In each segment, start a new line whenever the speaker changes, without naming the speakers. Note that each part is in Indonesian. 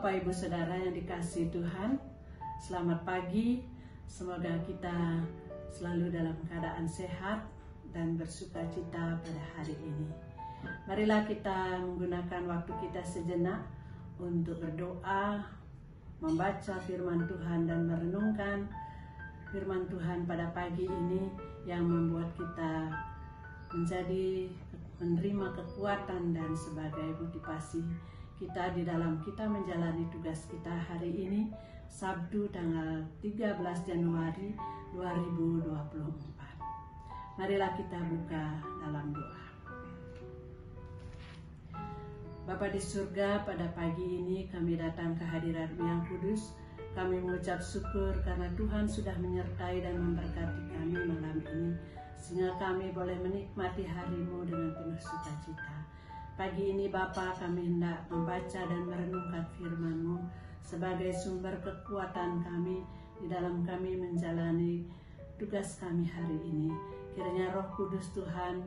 Bapak Ibu Saudara yang dikasihi Tuhan, selamat pagi. Semoga kita selalu dalam keadaan sehat dan bersukacita pada hari ini. Marilah kita menggunakan waktu kita sejenak untuk berdoa, membaca firman Tuhan dan merenungkan firman Tuhan pada pagi ini yang membuat kita menjadi menerima kekuatan dan sebagai motivasi kita di dalam kita menjalani tugas kita hari ini, Sabtu tanggal 13 Januari 2024. Marilah kita buka dalam doa. Bapa di surga, pada pagi ini kami datang ke hadirat-Mu yang kudus. Kami mengucap syukur karena Tuhan sudah menyertai dan memberkati kami malam ini, sehingga kami boleh menikmati hari-Mu dengan penuh sukacita. Pagi ini Bapa, kami hendak membaca dan merenungkan firman-Mu sebagai sumber kekuatan kami di dalam kami menjalani tugas kami hari ini. Kiranya Roh Kudus Tuhan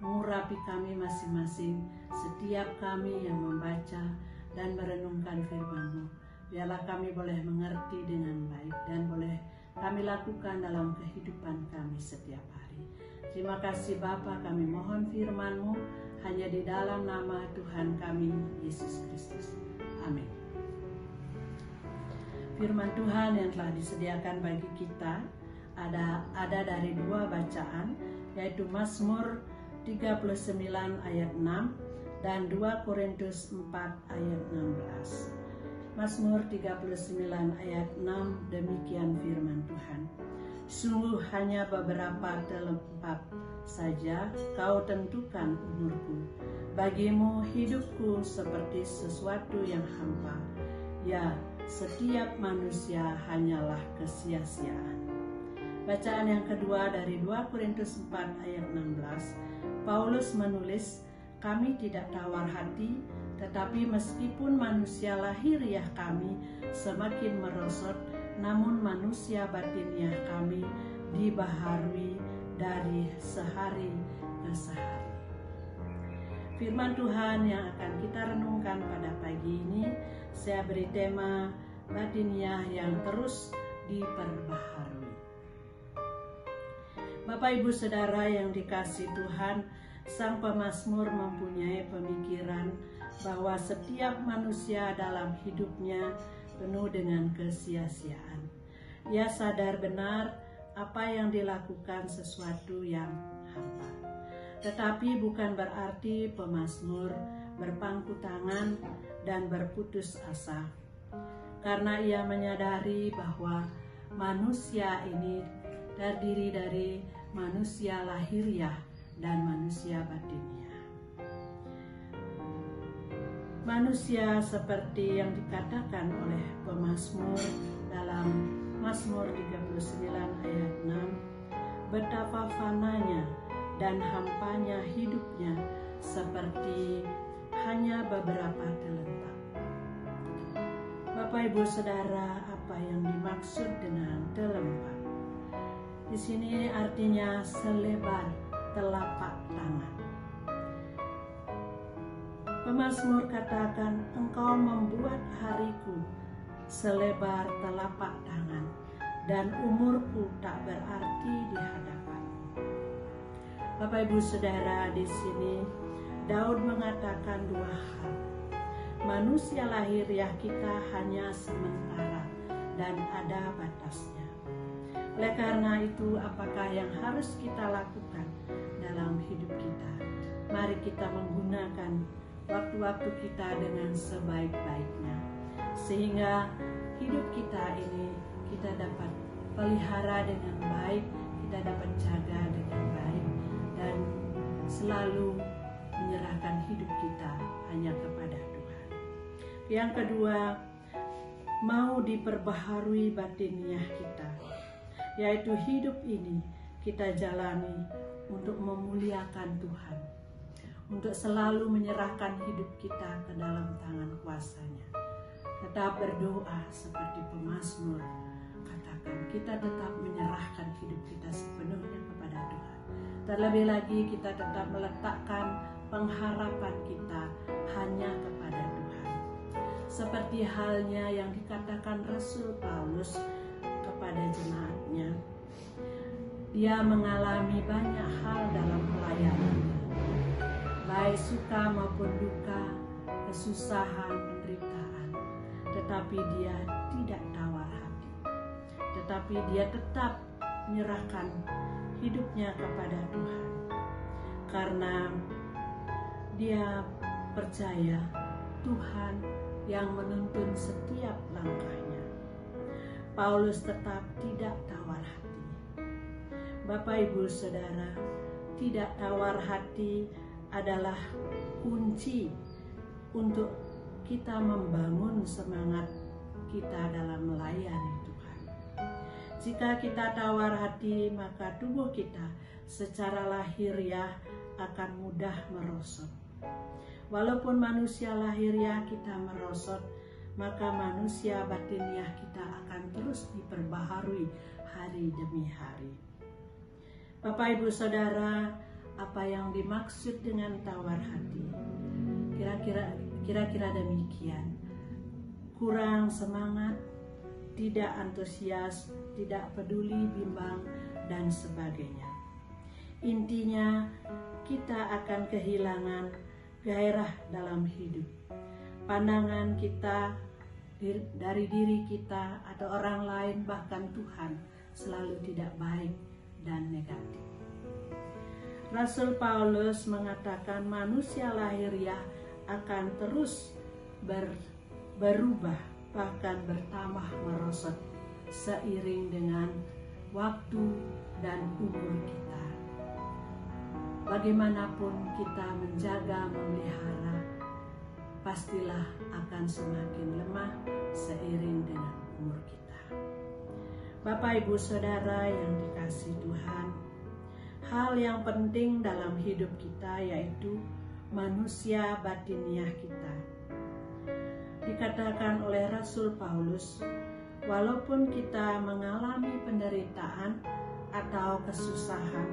mengurapi kami masing-masing, setiap kami yang membaca dan merenungkan firman-Mu. Biarlah kami boleh mengerti dengan baik dan boleh kami lakukan dalam kehidupan kami setiap hari. Terima kasih Bapa, kami mohon firman-Mu hanya di dalam nama Tuhan kami, Yesus Kristus. Amin. Firman Tuhan yang telah disediakan bagi kita ada dari dua bacaan, yaitu Mazmur 39 ayat 6 dan 2 Korintus 4 ayat 16. Mazmur 39 ayat 6, demikian firman Tuhan. Sungguh hanya beberapa tempat saja kau tentukan umurku. Bagimu hidupku seperti sesuatu yang hampa. Ya, setiap manusia hanyalah kesia-siaan. Bacaan yang kedua dari 2 Korintus 4 ayat 16. Paulus menulis, kami tidak tawar hati, tetapi meskipun manusia lahiriah kami semakin merosot, namun manusia batiniah kami dibaharui dari sehari ke sehari. Firman Tuhan yang akan kita renungkan pada pagi ini, saya beri tema batiniah yang terus diperbaharui. Bapak Ibu Saudara yang dikasihi Tuhan, Sang Pemazmur mempunyai pemikiran bahwa setiap manusia dalam hidupnya penuh dengan kesia-siaan. Ia sadar benar apa yang dilakukan sesuatu yang hampa. Tetapi bukan berarti pemazmur berpangku tangan dan berputus asa. Karena ia menyadari bahwa manusia ini terdiri dari manusia lahiriah dan manusia batiniah. Manusia seperti yang dikatakan oleh pemazmur dalam Mazmur 39 ayat 6, betapa fananya dan hampanya hidupnya seperti hanya beberapa telentak. Bapak Ibu Saudara, apa yang dimaksud dengan telempak? Di sini artinya selebar telapak tangan. Pemazmur katakan, engkau membuat hariku selebar telapak tangan dan umurku tak berarti di hadapanmu. Bapak Ibu Saudara, di sini Daud mengatakan dua hal. Manusia lahiriah kita hanya sementara dan ada batasnya. Oleh karena itu, apakah yang harus kita lakukan dalam hidup kita? Mari kita menggunakan waktu-waktu kita dengan sebaik-baiknya, sehingga hidup kita ini kita dapat pelihara dengan baik, kita dapat jaga dengan baik, dan selalu menyerahkan hidup kita hanya kepada Tuhan. Yang kedua, mau diperbaharui batiniah kita, yaitu hidup ini kita jalani untuk memuliakan Tuhan, untuk selalu menyerahkan hidup kita ke dalam tangan kuasa-Nya. Tetap berdoa seperti pemazmur katakan, kita tetap menyerahkan hidup kita sepenuhnya kepada Tuhan. Terlebih lagi kita tetap meletakkan pengharapan kita hanya kepada Tuhan. seperti halnya yang dikatakan Rasul Paulus kepada jemaatnya. Dia mengalami banyak hal dalam pelayanannya, baik suka maupun duka, kesusahan, penderitaan, tetapi dia tidak tawar hati, tetapi dia tetap menyerahkan hidupnya kepada Tuhan, karena dia percaya Tuhan yang menuntun setiap langkahnya. Paulus tetap tidak tawar hati. Bapak, Ibu, Saudara, tidak tawar hati adalah kunci untuk kita membangun semangat kita dalam melayani Tuhan. Jika kita tawar hati, maka tubuh kita secara lahiriah akan mudah merosot. Walaupun manusia lahiriah kita merosot, maka manusia batiniah kita akan terus diperbaharui hari demi hari. Bapak, Ibu, Saudara, apa yang dimaksud dengan tawar hati? Kira-kira demikian. Kurang semangat, tidak antusias, tidak peduli, bimbang, dan sebagainya. Intinya, kita akan kehilangan gairah dalam hidup. Pandangan kita dari diri kita atau orang lain, bahkan Tuhan, selalu tidak baik dan negatif. Rasul Paulus mengatakan manusia lahiriah akan terus berubah, bahkan bertambah merosot seiring dengan waktu dan umur kita. Bagaimanapun kita menjaga, memelihara, pastilah akan semakin lemah seiring dengan umur kita. Bapak, Ibu, Saudara yang dikasihi Tuhan, hal yang penting dalam hidup kita yaitu manusia batiniah kita. Dikatakan oleh Rasul Paulus, walaupun kita mengalami penderitaan atau kesusahan,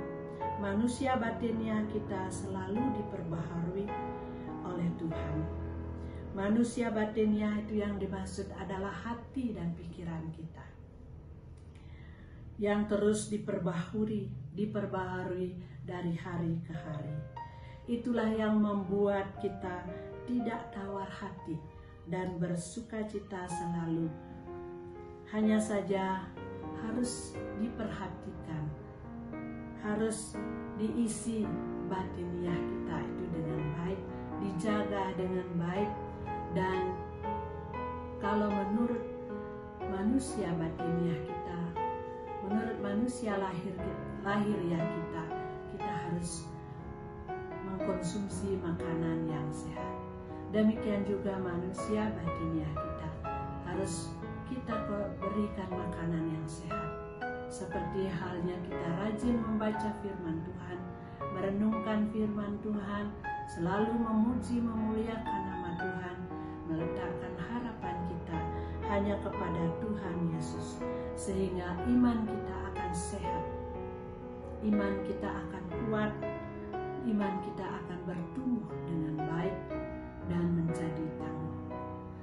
manusia batiniah kita selalu diperbaharui oleh Tuhan. Manusia batiniah itu yang dimaksud adalah hati dan pikiran kita, yang terus diperbaharui dari hari ke hari. Itulah yang membuat kita tidak tawar hati dan bersukacita selalu. Hanya saja harus diperhatikan, harus diisi batiniah kita itu dengan baik, dijaga dengan baik. Dan kalau menurut manusia batiniah kita, menurut manusia lahiriah kita harus mengkonsumsi makanan yang sehat. Demikian juga manusia batiniah kita harus kita berikan makanan yang sehat. Seperti halnya kita rajin membaca firman Tuhan, merenungkan firman Tuhan, selalu memuji memuliakan nama Tuhan, meletakkan harapan kita hanya kepada Tuhan Yesus, sehingga iman kita akan sehat, iman kita akan kuat, iman kita akan bertumbuh dengan baik dan menjadi tangguh.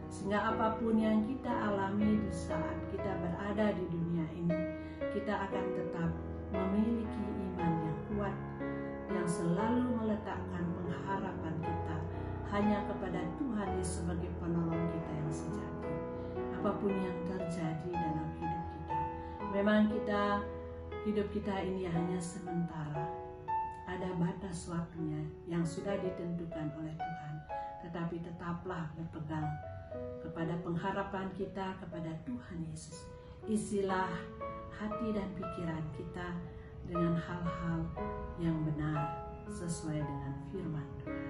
Sehingga apapun yang kita alami di saat kita berada di dunia ini, kita akan tetap memiliki iman yang kuat, yang selalu meletakkan pengharapan kita hanya kepada Tuhan sebagai penolong kita yang sejati. Apapun yang terjadi dalam hidup kita, memang hidup kita ini hanya sementara. Ada batas waktunya yang sudah ditentukan oleh Tuhan, tetapi tetaplah berpegang kepada pengharapan kita kepada Tuhan Yesus. Isilah hati dan pikiran kita dengan hal-hal yang benar sesuai dengan firman Tuhan.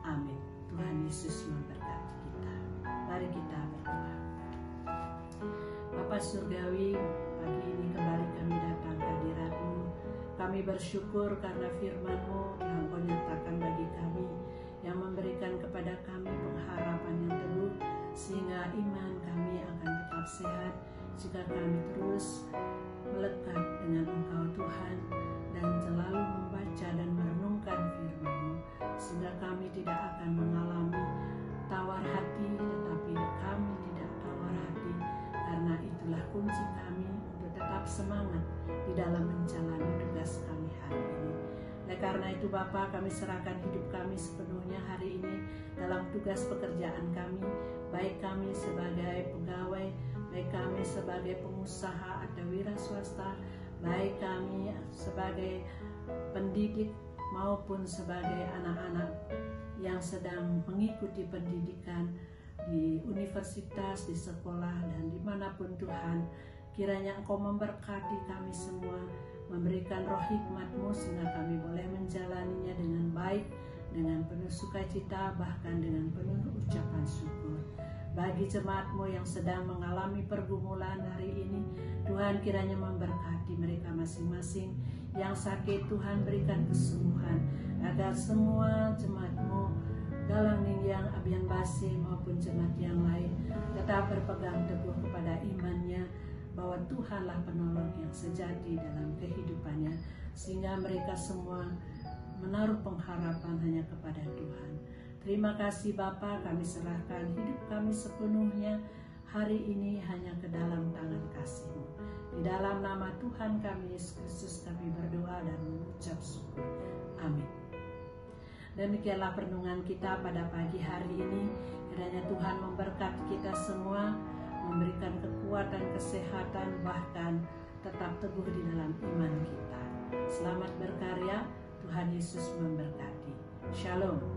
Amin. Tuhan Yesus memberkati kita. Mari kita berdoa. Bapa Surgawi, pagi ini kembali kami datang ke hadirat-Mu. Kami bersyukur karena firman-Mu yang Kau nyatakan bagi kami, yang memberikan kepada kami pengharapan yang teguh, sehingga iman kami akan tetap sehat jika kami terus melekat dengan Engkau Tuhan, dan selalu membaca dan merenungkan firman-Mu, sehingga kami tidak akan mengalami tawar hati, tetap semangat di dalam menjalani tugas kami hari ini. Oleh karena itu Bapa, kami serahkan hidup kami sepenuhnya hari ini dalam tugas pekerjaan kami, baik kami sebagai pegawai, baik kami sebagai pengusaha atau wira swasta, baik kami sebagai pendidik maupun sebagai anak-anak yang sedang mengikuti pendidikan di universitas, di sekolah, dan dimanapun Tuhan. Kiranya Engkau memberkati kami semua, memberikan roh hikmat-Mu sehingga kami boleh menjalaninya dengan baik, dengan penuh sukacita, bahkan dengan penuh ucapan syukur. Bagi jemaat-Mu yang sedang mengalami pergumulan hari ini, Tuhan kiranya memberkati mereka masing-masing. Yang sakit, Tuhan berikan kesembuhan, agar semua jemaat-Mu, Galang Ningyang, Abian Basi maupun jemaat yang lain tetap berpegang teguh kepada imannya, bahwa Tuhanlah penolong yang sejati dalam kehidupannya, sehingga mereka semua menaruh pengharapan hanya kepada Tuhan. Terima kasih Bapa, kami serahkan hidup kami sepenuhnya hari ini hanya ke dalam tangan kasih-Mu. Di dalam nama Tuhan kami Yesus Kristus kami berdoa dan mengucap syukur. Amin. Demikianlah renungan kita pada pagi hari ini. Kiranya Tuhan memberkati kita semua, memberikan kekuatan, kesehatan, bahkan tetap teguh di dalam iman kita. Selamat berkarya, Tuhan Yesus memberkati. Shalom.